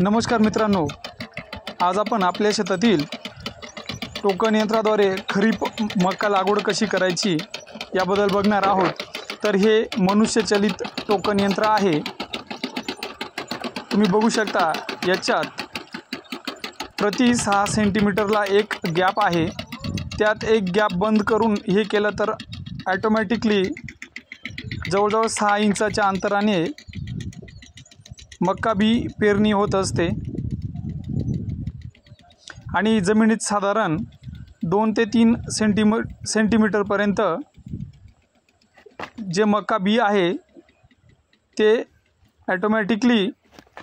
नमस्कार मित्रांनो, आज आपण आपल्या शेतातील टोकन यंत्राद्वारे खरीप मका लागवड कशी करायची याबद्दल बघणार आहोत। तर हे मनुष्यचलित टोकन यंत्र आहे। तुम्ही बघू शकता याच्यात प्रति 6 सेंटीमीटरला एक गॅप आहे। त्यात एक गॅप बंद करून हे केलं तर ऑटोमॅटिकली जवळजवळ 6 इंचाच्या अंतराने मक्का बी पेरणी होत असते आणि जमिनीत साधारण 2 ते 3 सेंटीमीटरपर्यंत जे मक्का बी आहे ते ऑटोमॅटिकली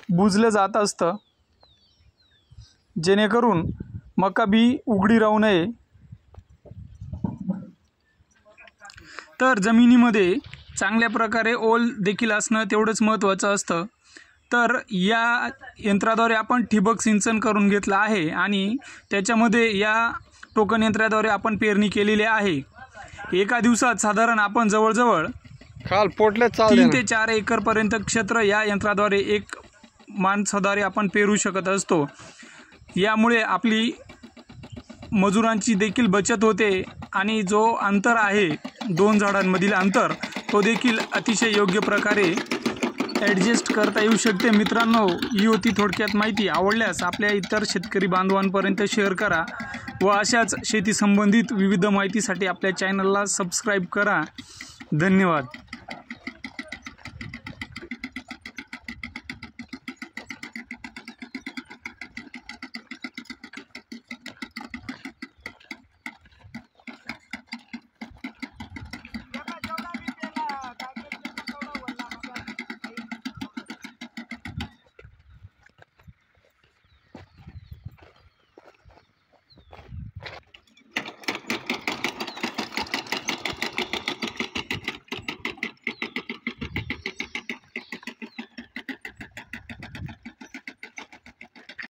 बुजलं जात असतं, जेणेकरून मक्का बी उघडी राहू नये। तर जमिनीमध्ये चांगल्या प्रकारे ओल देखील असणं तेवढंच महत्त्वाचं असतं। तर या यंत्राद्वारे आपण ठिबक सिंचन करून घेतलं आहे आणि त्याच्यामध्ये या टोकन यंत्राद्वारे आपण पेरणी केलेली आहे। एका दिवसात साधारण आपण जवळजवळ 3 ते 4 एकरपर्यंत क्षेत्र या यंत्राद्वारे एक माणसाद्वारे आपण पेरू शकत असतो। यामुळे आपली मजुरांची देखील बचत होते आणि जो अंतर आहे 2 झाडांमधील अंतर तो देखील अतिशय योग्य प्रकारे ॲडजस्ट करता येऊ शकते। मित्रांनो, ही होती थोडक्यात माहिती। आवडल्यास आपल्या इतर शेतकरी बांधवांपर्यंत शेअर करा व अशाच शेती संबंधित विविध माहितीसाठी आपल्या चॅनलला सबस्क्राईब करा। धन्यवाद।